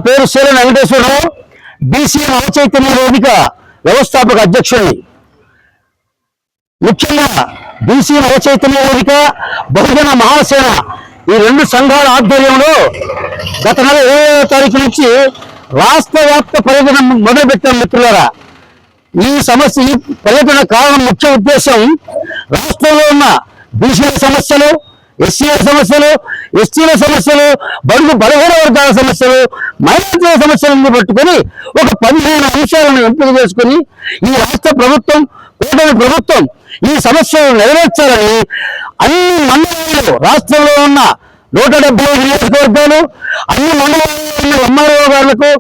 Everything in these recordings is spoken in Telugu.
పేరు శీల వెంకటేశ్వరరావు, బీసీ నవచైతన్య వేదిక వ్యవస్థాపక అధ్యక్షుడిని. ముఖ్యంగా బీసీ నవచైతన్య వేదిక, బహుజన మహాసేన ఈ రెండు సంఘాల ఆధ్వర్యంలో గత నెల 20వ తారీఖు నుంచి రాష్ట్ర వ్యాప్త పర్యటన మొదలుపెట్టాం. మిత్రులారా, ఈ పర్యటన కారణం ముఖ్య ఉద్దేశం రాష్ట్రంలో ఉన్న బీసీల సమస్యలు, ఎస్సీల సమస్యలు, ఎస్టీల సమస్యలు, బడుగు బలహీన వర్గాల సమస్యలు, మైనారిటీల సమస్యలను పట్టుకొని ఒక 15 అంశాలను ఎంపిక చేసుకుని ఈ రాష్ట్ర ప్రభుత్వం, కూటమి ప్రభుత్వం ఈ సమస్యలు నెరవేర్చాలని అన్ని మండలాల్లో, రాష్ట్రంలో ఉన్న 175 నియోజకవర్గాలు, అన్ని మండలాల్లో ఉన్న ఎంఆర్ఓ గారులకు,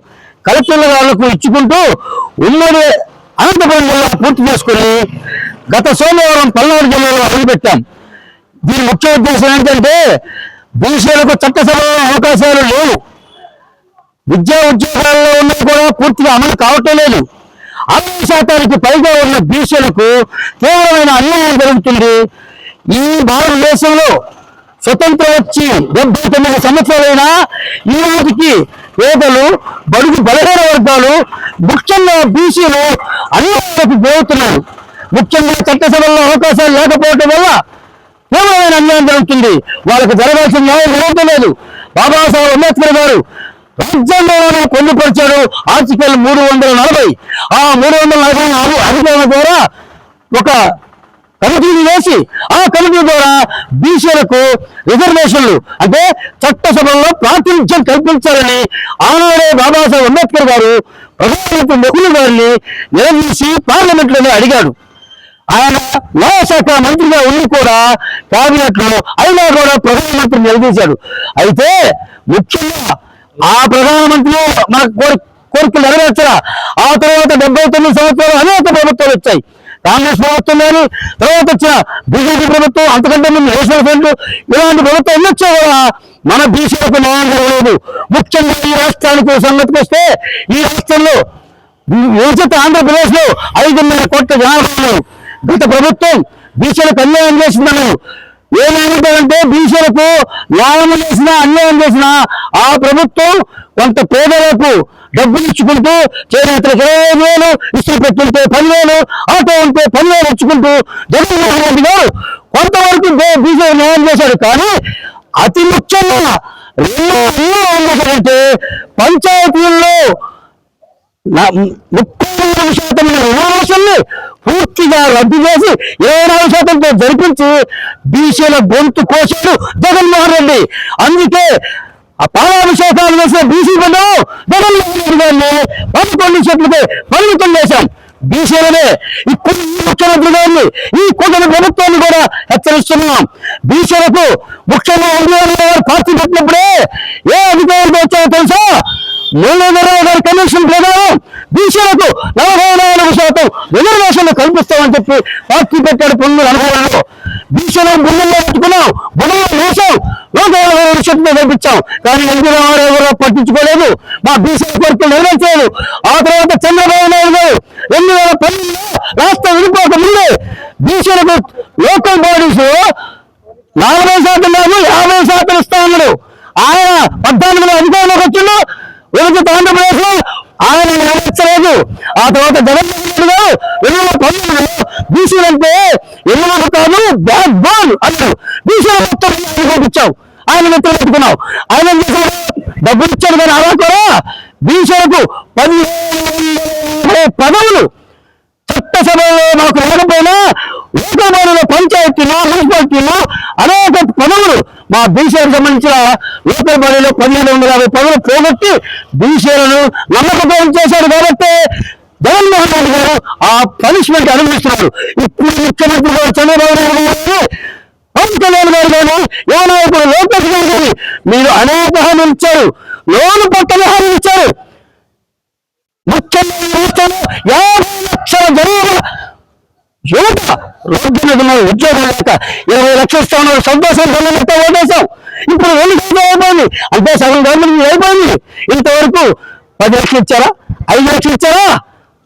కలెక్టర్ల గారులకు ఇచ్చుకుంటూ ఉమ్మడి అనంతపురం జిల్లా పూర్తి చేసుకుని గత సోమవారం పల్నాడు జిల్లాలో అడుగుపెట్టాం. దీని ముఖ్య ఉద్దేశం ఏంటంటే బీసీలకు చట్టసభలో అవకాశాలు లేవు, విద్యా ఉద్యోగాల్లో ఉన్నది కూడా పూర్తిగా అమలు కావటం లేదు. 60% పైగా ఉన్న బీసీలకు తీవ్రమైన అన్యాయం జరుగుతుంది. ఈ భారతదేశంలో స్వతంత్రం వచ్చి 79 సంవత్సరాలైనా ఈ నాటికి పేదలు, బడుగు బలహీన వర్గాలు, ముఖ్యంగా బీసీలు అన్యాయాలకు పోతున్నారు. ముఖ్యంగా చట్టసభల్లో అవకాశాలు లేకపోవటం వల్ల తీవ్రమైన అన్యాయం జరుగుతుంది. వాళ్ళకు జరగాల్సిన న్యాయం జరగలేదు. బాబాసాహెబ్ అంబేద్కర్ గారు రాజ్యాంగంలోనే పొందుపరిచాడు ఆర్టికల్ 340. ఆ 344 అధికారుల ద్వారా ఒక కమిటీని వేసి ఆ కమిటీ ద్వారా బీసీలకు రిజర్వేషన్లు అంటే చట్టసభల్లో ప్రాతినిధ్యం కల్పించాలని ఆనాడే బాబాసాహెబ్ అంబేద్కర్ గారు ప్రధానమంత్రి నెహ్రూ గారిని నిలదీసి పార్లమెంట్లోనే అడిగాడు. ఆయన న్యాయశాఖ మంత్రిగా ఉండి కూడా కేబినెట్ లో అయినా కూడా ప్రధానమంత్రి నిలదీశాడు. అయితే ముఖ్యంగా ఆ ప్రధానమంత్రి మన కోరికలు నెరవేర్చరా. ఆ తర్వాత 79 సంవత్సరాలు అనేక ప్రభుత్వాలు వచ్చాయి. కాంగ్రెస్ ప్రభుత్వం కానీ, తర్వాత వచ్చిన బీజేపీ ప్రభుత్వం, అంతకంటే ముందు నేషనల్ ఫ్రంట్, ఇలాంటి ప్రభుత్వం ఎన్నొచ్చా కూడా మన బీసీలకు న్యాయం జరగలేదు. ముఖ్యంగా ఈ రాష్ట్రానికి సంగతికి వస్తే ఈ రాష్ట్రంలో విభజిత ఆంధ్రప్రదేశ్ లో 5.5 కోట్ల జనాభా. గత ప్రభుత్వం బీసీలకు అన్యాయం చేసిందన్నారు. ఏమేమంటారంటే బీసీలకు న్యాయం చేసినా అన్యాయం చేసినా ఆ ప్రభుత్వం కొంత పేదలకు డబ్బులు ఇచ్చుకుంటూ, చేనేతలకు 25,000 ఇసులు పెట్టుంటే 10,000, ఆటో ఉంటే 10,000 ఇచ్చుకుంటూ జగన్మోహన్ రెడ్డి గారు కొంతవరకు బీసీ న్యాయం చేశాడు. కానీ అతి ముఖ్యంగా 2 పంచాయతీల్లో 33% రిజర్వేషన్లు పూర్తిగా రద్దు చేసి 24%తో జరిపించి బీసీల గొంతు కోసాడు జగన్మోహన్ రెడ్డి. అందుకే ఆ పాలాభిషేకాలు చేసిన బీసీ బంధం జగన్మోహన్ రెడ్డి గారిని 11 సీట్లపై పరిమితం చేశాం. బీసీలనే ఇప్పుడు ముఖ్యమంత్రి గారిని, ఈ కూటమి ప్రభుత్వాన్ని కూడా హెచ్చరిస్తున్నాం. బీసీలకు ముఖ్యంగా గారు పార్టీ పెట్టినప్పుడే ఏ అధికారులు వచ్చాయో తెలుసా? మురళీధరరావు గారి కమిషన్ ప్రకారం బీసీలకు 44% రిజర్వేషన్లు కల్పిస్తామని చెప్పి పార్టీ పెట్టాడు. పొన్నులు అనుభవంలో బీసీలను గుండెల్లో పెట్టుకున్నాం, గుండెల్లో వేసాం, 150% కల్పించాం. కానీ ఎవరు పట్టించుకోలేదు, మా బీసీ కోరికలు నెరవేర్చలేదు. ఆ తర్వాత చంద్రబాబు నాయుడు గారు 2010లో రాష్ట్ర విడిపోక ముందే బీసీలకు లోకల్ బాడీస్ 40% కాదు 50% ఇస్తా ఉన్నాడు. ఆయన 14లో అధికారంలోకి వచ్చిండు. విభజిత ఆంధ్రప్రదేశ్ లో ఆయన నెరవేర్చలేదు. ఆ తర్వాత జగన్మోహన్ రెడ్డి గారు 2019లో బీసీలంటే ఎన్నికలు కాదు బ్యాక్ బోన్ అన్నాడు. బీసీల మొత్తం పంపించావు, ఆయన మిత్రులు పెట్టుకున్నావు. ఆయన డబ్బులు ఇచ్చాడు. కానీ అలా కూడా బీసీలకు 15 పదవులు చట్టసభలో మాకు లేకపోయినా లోకల్ పంచాయతీలో, మున్సిపాలిటీలో అనేక పదవులు మా బీసీలకు సంబంధించిన లోకల్ బాడీలో 1,550 పదవులు పోగొట్టి బీసీలను నమ్మకం చేశారు. కాబట్టి జగన్మోహన్ రెడ్డి గారు ఆ పనిష్మెంట్ అనుభవిస్తున్నారు. ఇప్పుడు ముఖ్యమంత్రి గారు చంద్రబాబు నాయుడు గారు, పవన్ కళ్యాణ్ గారు కానీ, ఏమైనా ఇప్పుడు లోకేష్ గారు కానీ మీరు అనేక హామీలు ఇచ్చారు, లోను పట్టని హామీలు ఇచ్చారు. ముఖ్యంగా 50 లక్షల జనాభా యువత రోడ్డు మీద ఉన్నారు, ఉద్యోగం లేక 20 లక్షల స్థానాలు సంతోషం ఓటేశాం. ఇప్పుడు 2 అయిపోయింది, అంటే సగం గవర్నమెంట్ అయిపోయింది. ఇంతవరకు 10 లక్షలు ఇచ్చారా, 5 లక్షలు ఇచ్చారా?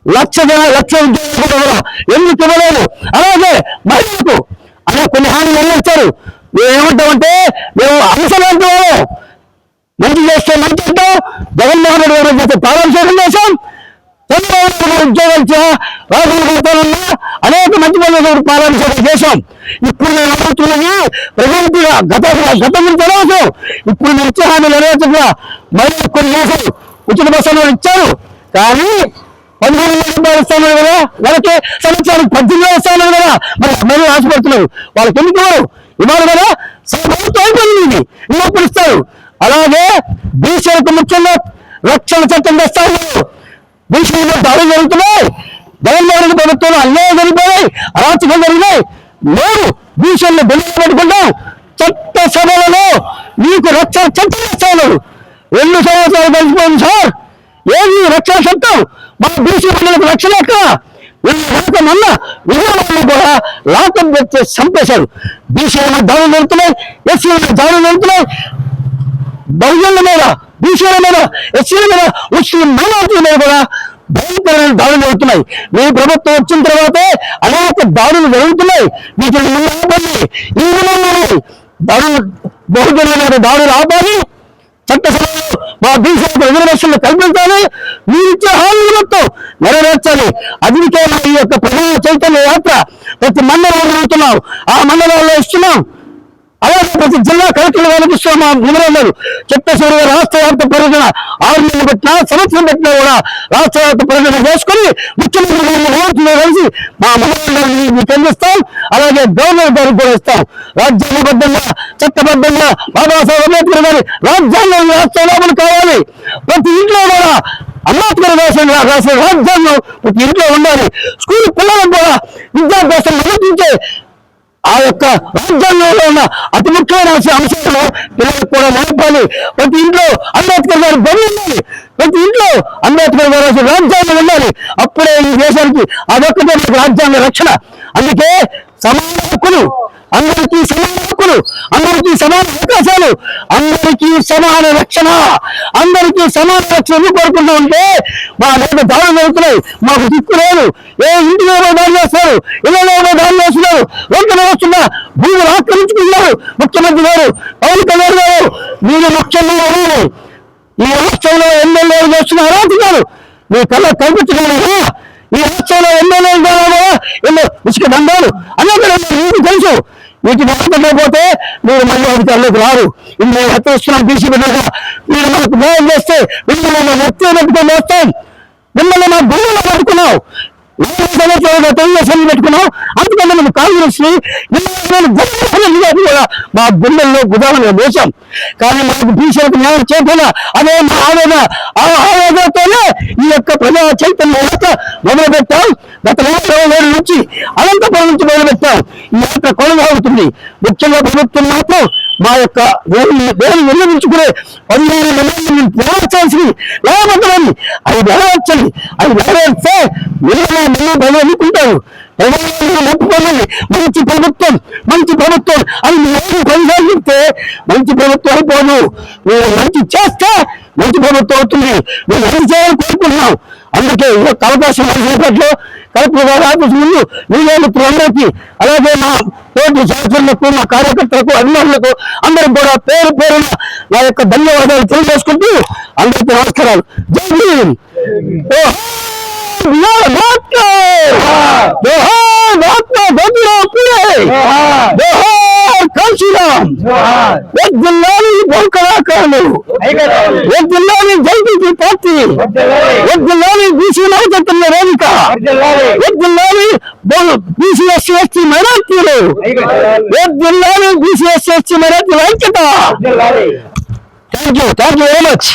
లక్ష ఉద్యోగాలు ఎందుకు ఇవ్వలేదు? అలాగే మహిళలకు అలా కొన్ని హామీలు ఇచ్చారు. మేము ఏమంటామంటే మేము అంశం అంటున్నాము, మంచి చేస్తే మంచి అంటాం, జగన్మోహన్ రెడ్డి గారు చేస్తే ప్రారంభించడం చేశాం, ఉద్యోగాలు రాజున్నా అనేక మంచి పనులు ప్రారంభించడం చేశాం. ఇప్పుడు నేను అడుగుతున్నది ప్రజెంట్గా గతం తెలవదు. ఇప్పుడు మీరు ఇచ్చే హామీలు నెరవేర్చగా మళ్ళీ కొన్ని చేశారు, ఉచిత బస్సులు ఇచ్చారు, కానీ 15,000 ఇస్తాను కదా, వాళ్ళకి సంవత్సరానికి 18,000 ఇస్తాను కదా, మరి ఆశపడుతున్నారు. వాళ్ళకి ఎందుకు ఇవ్వాలి కదా, ప్రభుత్వం అయిపోయింది, ఇది ఇంకొకరు ఇస్తారు. అలాగే బీసీలకు ముఖ్యంగా రక్షణ చట్టం తెస్తారు. బీసీలో దాడులు జరుగుతున్నాయి, జగన్మోహన్ రెడ్డి ప్రభుత్వంలో అన్యాయం జరిగిపోయాయి, అరాచకం జరిగినాయి. మేము బీసీలను బెల్లి పెట్టుకుంటాం, చట్టసభలలో మీకు రక్షణ చట్టం ఇస్తాను. 2 సంవత్సరాలు కలిసిపోయింది సార్, ఏది రక్షణ చట్టం? మా బీసీ పిల్లలకు రక్షణ ఎక్కడ? మొన్న విజయవాడలో కూడా లాకప్ పెట్టి చంపేశారు. బీసీల దాడులు జరుగుతున్నాయి, ఎస్సీల దాడులు జరుగుతున్నాయి, బహుజనుల మీద, బీసీల మీద, ఎస్సీల మీద, ముస్లిం మైనారిటీల మీద కూడా భయంకరమైన దాడులు జరుగుతున్నాయి. మీ ప్రభుత్వం వచ్చిన తర్వాతే అనేక దాడులు జరుగుతున్నాయి. వీటిని ఆపాలి, ఈ దాడులు బహుజనుల మీద దాడులు ఆపాలి, చట్టసభలో మా బీసీలకు రిజర్వేషన్లు కల్పించాలి, మీరిచ్చే హామీలు మొత్తం నెరవేర్చాలి. అందుకే ఈ యొక్క ప్రజా చైతన్య యాత్ర ప్రతి మండలంలో జరుగుతున్నాం, ఆ మండలాల్లో ఇస్తున్నాం. అలాగే ప్రతి జిల్లా కలెక్టర్లు కనిపిస్తున్నాం. మా నిబంధనలు చట్టసభగా రాష్ట్ర వ్యాప్త పరిగణ 6 నెలలు పెట్టినా, సంవత్సరం పెట్టినా కూడా రాష్ట్ర వ్యాప్త పరిగణ చేసుకుని ముఖ్యమంత్రి కలిసి మా మండలాన్ని చెల్లిస్తాం. అలాగే గవర్నర్ గారికి కూడా ఇస్తాం. రాజ్యాంగబద్ధంగా చట్టబద్ధంగా బాబాసాహెబ్ అంబేద్కర్ గారి రాజ్యాంగం రాష్ట్రంలో కావాలి. ప్రతి ఇంట్లో కూడా అంబేద్కర్ రాసిన రాజ్యాంగం ప్రతి ఇంట్లో ఉండాలి. స్కూల్ పిల్లలకు కూడా విద్యాభ్యాసం అనుమతించే ఆ యొక్క రాజ్యాంగంలో ఉన్న అతి ముఖ్యమైన అంశాలను పిల్లలకు కూడా నేర్పాలి. ప్రతి ఇంట్లో అంబేద్కర్ గారి బొమ్మ ఉండాలి, ప్రతి ఇంట్లో అంబేద్కర్ గారు రాజ్యాంగం ఉండాలి. అప్పుడే ఈ దేశానికి అదొక్కటే రాజ్యాంగ రక్షణ. అందుకే సమాన హక్కులు, అందరికీ సమాన హక్కులు, అందరికీ సమాన అవకాశాలు, అందరికీ సమాన రక్షణ, అందరికీ సమాన రక్షణ కోరుకుంటూ ఉంటే మా దగ్గర దాడులు జరుగుతున్నాయి. మాకు దిక్కు లేదు. ఏ ఇంటిలో దాడి చేస్తారు, ఇళ్ళలో దాడి చేస్తున్నారు, రోడ్లు వస్తున్నా భూములు ఆక్రమించుకుంటున్నారు. ముఖ్యమంత్రి గారు, పవన్ కళ్యాణ్ గారు, మీరు ముఖ్యమంత్రి ఈ రాష్ట్రంలో ఎమ్మెల్యేలు చేస్తున్న అరాచకాలు మీ కళ్ళ కల్పించగలరా? ఈ రాష్ట్రంలో ఎమ్మెల్యేలు ద్వారా ఎన్నో ఇసుక దండాలు అనేక మీకు తెలుసు. వీటిని ఆపకపోతే మీరు మళ్ళీ అధికారులకు రారు. ఇందులో హత్యస్తున్నాం బీసీ బిడ్డగా. మీరు మనకు న్యాయం చేస్తే మిమ్మల్ని హత్య పెట్టుకొని వేస్తాం. మిమ్మల్ని మా గుళ్ళలో పట్టుకున్నాం, తెలుగుదేశం పెట్టుకున్నాం. అందుకని మేము కాంగ్రెస్ కూడా మా గుండెల్లో గుదాలను వేశాం. కానీ మనకు బీసీలకు న్యాయం చేయకుండా అదే మా ఆవేదన, ఆ ఆవేదనతోనే ఈ యొక్క ప్రజా చైతన్య యాత్ర మొదలుపెట్టాం. గత 20 నుంచి అనంతపురం నుంచి మొదలుపెట్టాం. ఈ యాత్ర కొనసాగుతుంది. ముఖ్యంగా ప్రభుత్వం మాత్రం మా యొక్క వేలు నిర్వహించుకునే 15 నెరవేర్చాల్సి లేకపోతుంది. అవి నెరవేర్చండి. అవి నెరవేర్స్తే మళ్ళీ ఎన్నుకుంటారు. ఒప్పుకోవాలి. మంచి ప్రభుత్వం, మంచి ప్రభుత్వం అని మీరు కొనసాగిస్తే మంచి ప్రభుత్వం అయిపోదు. మీరు మంచి చేస్తే మంచి ప్రభుత్వం అవుతుంది. మేము మంచి చేయాలని కోరుకుంటున్నాం. అందుకే ఈ యొక్క అవకాశం చేపట్లో కలెక్టర్ గారి ఆఫీస్ ముందు మీడియా మిత్రులందరికీ, అలాగే మా తోటి శాసకులకు, మా కార్యకర్తలకు, అభిమానులకు అందరికి కూడా పేరు పేరున నా యొక్క ధన్యవాదాలు తెలియజేసుకుంటూ అందరికీ నమస్కారాలు. జై భీమ్. వద్దుల్లాని బహుకళాకారులు, వద్దుల్లాని జైపీపీ పార్టీ, వద్దుల్లాని బీసీ నవచైతన్య వేదిక, వద్దుల్లాని బీసీ ఎస్సీ ఎస్టీ మైనార్టీలు, వద్దుల్లాని బీసీ ఎస్సీ ఎస్టీ మైనార్టీల ఐక్యత. Thank you very much.